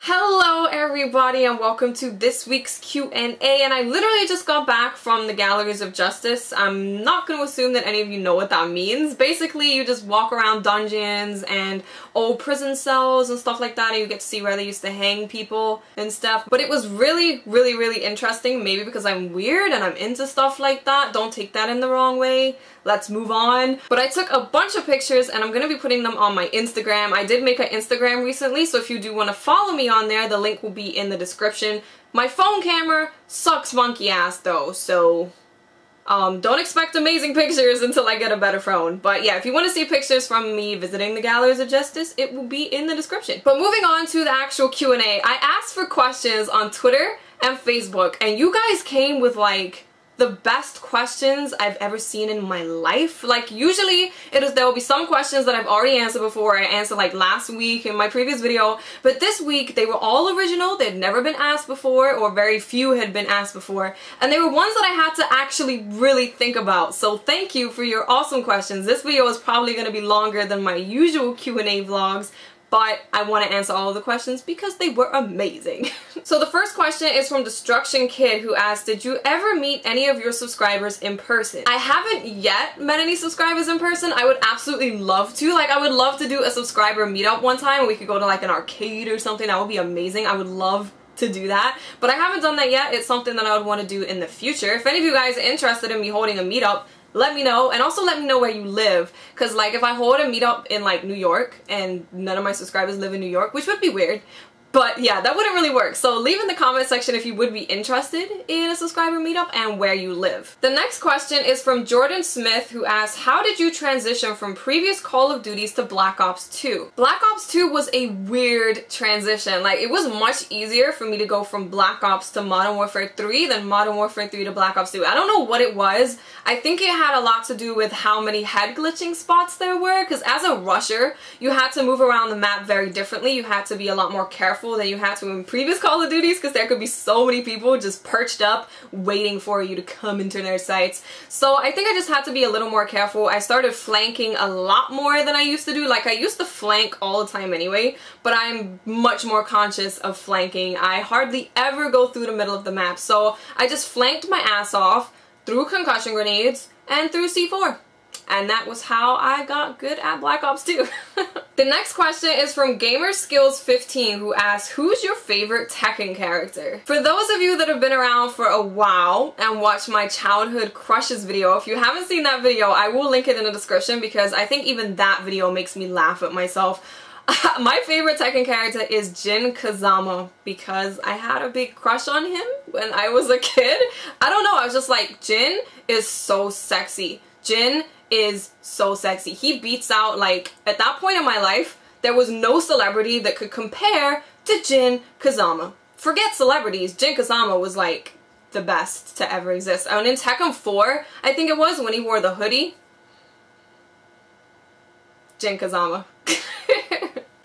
Hello everybody and welcome to this week's Q&A, and I literally just got back from the Galleries of Justice. I'm not going to assume that any of you know what that means. Basically, you just walk around dungeons and old prison cells and stuff like that, and you get to see where they used to hang people and stuff. But it was really interesting, maybe because I'm weird and I'm into stuff like that. Don't take that in the wrong way. Let's move on. But I took a bunch of pictures and I'm going to be putting them on my Instagram. I did make an Instagram recently, so if you do want to follow me on there, the link will be in the description. My phone camera sucks monkey ass though, so don't expect amazing pictures until I get a better phone. But yeah, if you want to see pictures from me visiting the Galleries of Justice, it will be in the description. But moving on to the actual Q&A, I asked for questions on Twitter and Facebook, and you guys came with like the best questions I've ever seen in my life. Like usually there will be some questions that I've already answered before. I answered like last week in my previous video, but this week they were all original. They'd never been asked before, or very few had been asked before, and they were ones that I had to actually really think about. So thank you for your awesome questions. This video is probably going to be longer than my usual Q&A vlogs, but I want to answer all of the questions because they were amazing. So the first question is from Destruction Kid, who asked, did you ever meet any of your subscribers in person? I haven't yet met any subscribers in person. I would absolutely love to. Like, I would love to do a subscriber meetup one time. We could go to like an arcade or something. That would be amazing. I would love to do that, but I haven't done that yet. It's something that I would want to do in the future. If any of you guys are interested in me holding a meetup, let me know, and also let me know where you live, because like if I hold a meetup in like New York and none of my subscribers live in New York, which would be weird, but yeah, that wouldn't really work. So leave in the comment section if you would be interested in a subscriber meetup and where you live. The next question is from Jordan Smith, who asks, how did you transition from previous Call of Duties to Black Ops 2? Black Ops 2 was a weird transition. Like, it was much easier for me to go from Black Ops to Modern Warfare 3 than Modern Warfare 3 to Black Ops 2. I don't know what it was. I think it had a lot to do with how many head glitching spots there were, because as a rusher, you had to move around the map very differently. You had to be a lot more careful than you had to in previous Call of Duties, because there could be so many people just perched up waiting for you to come into their sights. So I think I just had to be a little more careful. I started flanking a lot more than I used to do. Like, I used to flank all the time anyway, but I'm much more conscious of flanking. I hardly ever go through the middle of the map, so I just flanked my ass off, threw concussion grenades, and threw C4. And that was how I got good at Black Ops 2. The next question is from GamerSkills15, who asks, who's your favorite Tekken character? For those of you that have been around for a while and watched my childhood crushes video, if you haven't seen that video, I will link it in the description, because I think even that video makes me laugh at myself. My favorite Tekken character is Jin Kazama, because I had a big crush on him when I was a kid. I don't know, I was just like, Jin is so sexy. Jin is so sexy. He beats out, like, at that point in my life, there was no celebrity that could compare to Jin Kazama. Forget celebrities, Jin Kazama was like the best to ever exist. And in Tekken 4, I think it was, when he wore the hoodie, Jin Kazama.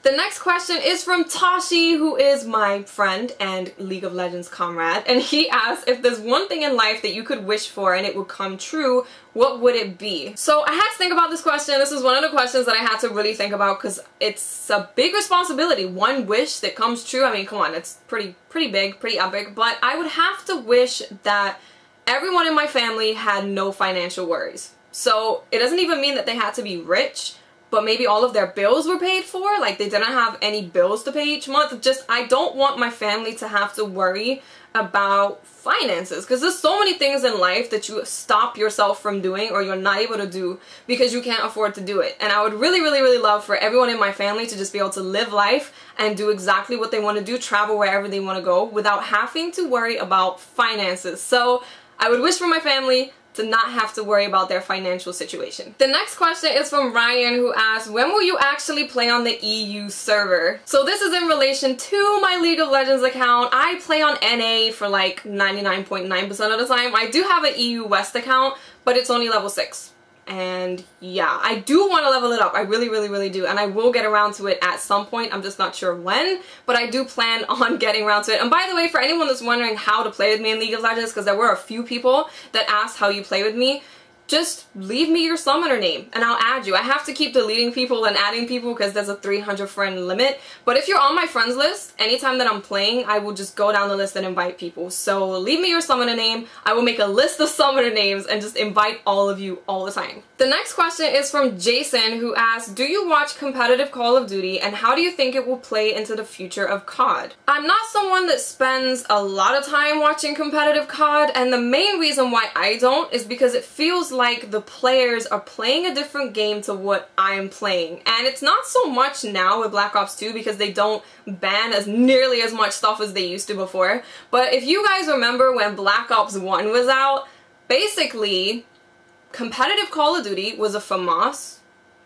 The next question is from Tashi, who is my friend and League of Legends comrade, and he asks, if there's one thing in life that you could wish for and it would come true, what would it be? So I had to think about this question. This is one of the questions that I had to really think about, because it's a big responsibility. One wish that comes true, I mean, come on, it's pretty big, pretty epic, but I would have to wish that everyone in my family had no financial worries. So it doesn't even mean that they had to be rich, but maybe all of their bills were paid for, like they didn't have any bills to pay each month. Just, I don't want my family to have to worry about finances, because there's so many things in life that you stop yourself from doing, or you're not able to do because you can't afford to do it. And I would really love for everyone in my family to just be able to live life and do exactly what they want to do, travel wherever they want to go without having to worry about finances. So I would wish for my family to not have to worry about their financial situation. The next question is from Ryan, who asks, when will you actually play on the EU server? So this is in relation to my League of Legends account. I play on NA for like 99.9% of the time. I do have an EU West account, but it's only level 6. And yeah, I do want to level it up. I really do, and I will get around to it at some point. I'm just not sure when, but I do plan on getting around to it. And by the way, for anyone that's wondering how to play with me in League of Legends, because there were a few people that asked how you play with me, just leave me your summoner name and I'll add you. I have to keep deleting people and adding people because there's a 300 friend limit. But if you're on my friends list, anytime that I'm playing, I will just go down the list and invite people. So leave me your summoner name. I will make a list of summoner names and just invite all of you all the time. The next question is from Jason, who asks, do you watch competitive Call of Duty and how do you think it will play into the future of COD? I'm not someone that spends a lot of time watching competitive COD, and the main reason why I don't is because it feels like the players are playing a different game to what I'm playing. And it's not so much now with Black Ops 2 because they don't ban as nearly as much stuff as they used to before. But if you guys remember when Black Ops 1 was out, basically competitive Call of Duty was a FAMAS,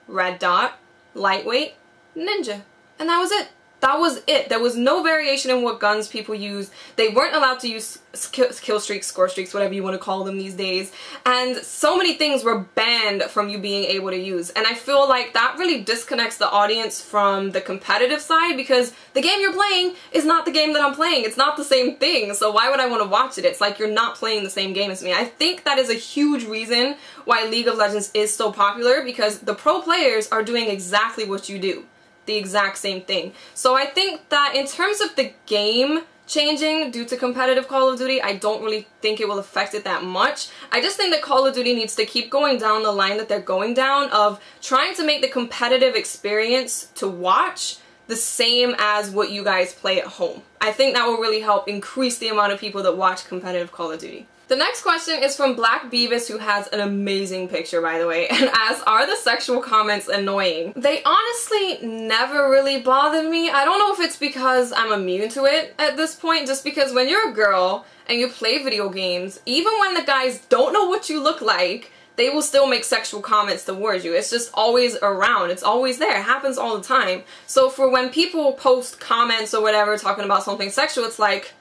Red Dot, Lightweight, Ninja. And that was it. That was it. There was no variation in what guns people used. They weren't allowed to use kill streaks, score streaks, whatever you want to call them these days. And so many things were banned from you being able to use. And I feel like that really disconnects the audience from the competitive side because the game you're playing is not the game that I'm playing. It's not the same thing. So why would I want to watch it? It's like you're not playing the same game as me. I think that is a huge reason why League of Legends is so popular because the pro players are doing exactly what you do. The exact same thing. So I think that in terms of the game changing due to competitive Call of Duty, I don't really think it will affect it that much. I just think that Call of Duty needs to keep going down the line that they're going down of trying to make the competitive experience to watch the same as what you guys play at home. I think that will really help increase the amount of people that watch competitive Call of Duty. The next question is from Black Beavis, who has an amazing picture, by the way, and asks, are the sexual comments annoying? They honestly never really bothered me. I don't know if it's because I'm immune to it at this point, just because when you're a girl and you play video games, even when the guys don't know what you look like, they will still make sexual comments towards you. It's just always around. It's always there. It happens all the time. So for when people post comments or whatever talking about something sexual, it's like,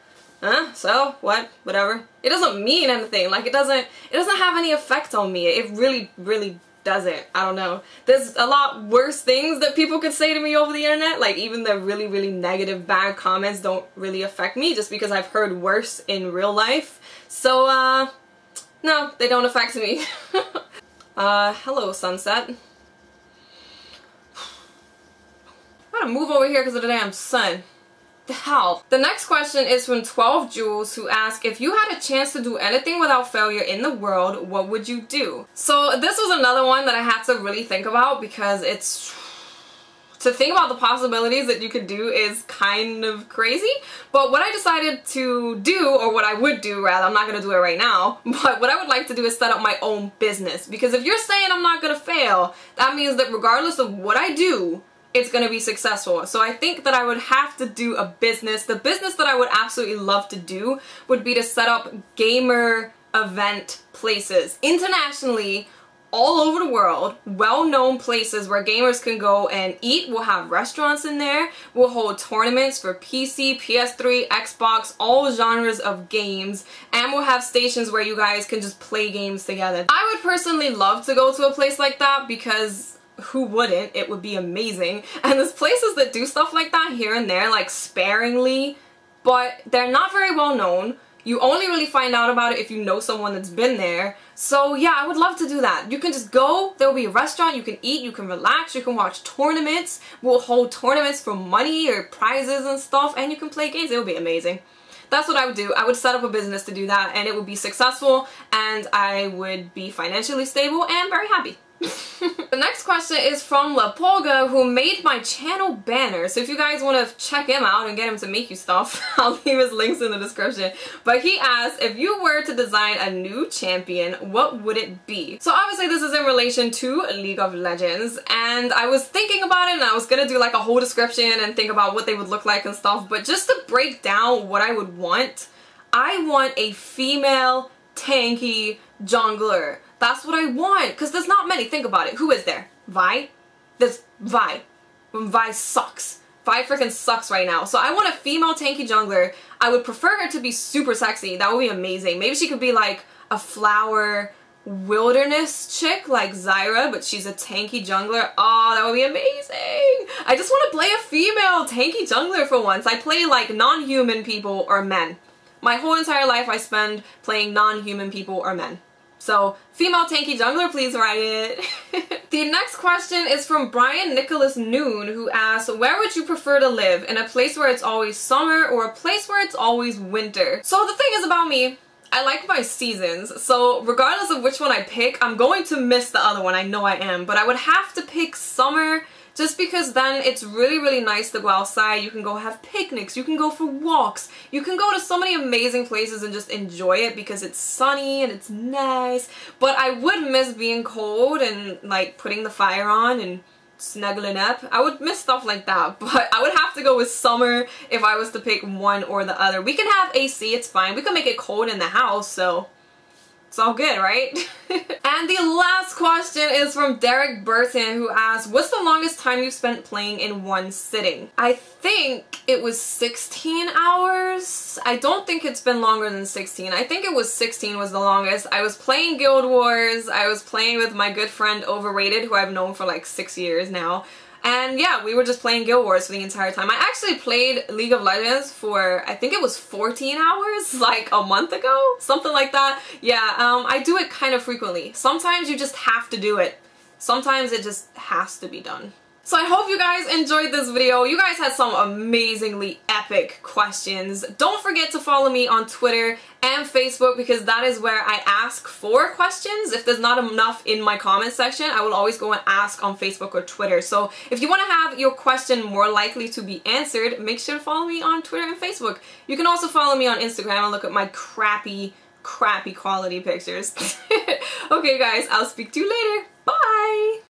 huh? So? What? Whatever. It doesn't mean anything. Like, it doesn't have any effect on me. It really, really doesn't. I don't know. There's a lot worse things that people could say to me over the internet. Like, even the really, really negative, bad comments don't really affect me just because I've heard worse in real life. So, no, they don't affect me. Hello, sunset. I gotta move over here because of the damn sun. The hell? The next question is from 12 Jules, who asks, if you had a chance to do anything without failure in the world, what would you do? So this was another one that I had to really think about because it's... to think about the possibilities that you could do is kind of crazy. But what I decided to do, or what I would do rather, I'm not going to do it right now, but what I would like to do is set up my own business. Because if you're saying I'm not going to fail, that means that regardless of what I do, it's going to be successful. So I think that I would have to do a business. The business that I would absolutely love to do would be to set up gamer event places internationally, all over the world, well-known places where gamers can go and eat. We'll have restaurants in there. We'll hold tournaments for PC, PS3, Xbox, all genres of games, and we'll have stations where you guys can just play games together. I would personally love to go to a place like that because who wouldn't? It would be amazing. And there's places that do stuff like that here and there, like sparingly, but they're not very well known. You only really find out about it if you know someone that's been there. So yeah, I would love to do that. You can just go, there'll be a restaurant, you can eat, you can relax, you can watch tournaments. We'll hold tournaments for money or prizes and stuff, and you can play games. It'll be amazing. That's what I would do. I would set up a business to do that, and it would be successful, and I would be financially stable and very happy. The next question is from La Polga, who made my channel banner. So if you guys want to check him out and get him to make you stuff, I'll leave his links in the description. But he asks, if you were to design a new champion, what would it be? So obviously this is in relation to League of Legends, and I was thinking about it, and I was gonna do like a whole description and think about what they would look like and stuff, but just to break down what I would want, I want a female tanky jungler. That's what I want, because there's not many. Think about it. Who is there? Vi? There's Vi. Vi sucks. Vi freaking sucks right now. So I want a female tanky jungler. I would prefer her to be super sexy. That would be amazing. Maybe she could be like a flower wilderness chick like Zyra, but she's a tanky jungler. Oh, that would be amazing. I just want to play a female tanky jungler for once. I play like non-human people or men. My whole entire life I spend playing non-human people or men. So, female tanky jungler, please write it. The next question is from Brian Nicholas Noon, who asks, where would you prefer to live? In a place where it's always summer or a place where it's always winter? So the thing is about me, I like my seasons, so regardless of which one I pick, I'm going to miss the other one, I know I am, but I would have to pick summer just because then it's really, really nice to go outside. You can go have picnics, you can go for walks, you can go to so many amazing places and just enjoy it because it's sunny and it's nice. But I would miss being cold and like putting the fire on and snuggling up. I would miss stuff like that, but I would have to go with summer if I was to pick one or the other. We can have AC, it's fine. We can make it cold in the house, so it's all good, right? And the last question is from Derek Burton, who asks, what's the longest time you've spent playing in one sitting? I think it was 16 hours. I don't think it's been longer than 16. I think it was 16 was the longest. I was playing Guild Wars. I was playing with my good friend Overrated, who I've known for like 6 years now. And yeah, we were just playing Guild Wars for the entire time. I actually played League of Legends for, I think it was 14 hours, like a month ago, something like that. Yeah, I do it kind of frequently. Sometimes you just have to do it. Sometimes it just has to be done. So I hope you guys enjoyed this video. You guys had some amazingly epic questions. Don't forget to follow me on Twitter and Facebook because that is where I ask for questions. If there's not enough in my comment section, I will always go and ask on Facebook or Twitter. So if you want to have your question more likely to be answered, make sure to follow me on Twitter and Facebook. You can also follow me on Instagram and look at my crappy quality pictures. Okay guys, I'll speak to you later. Bye!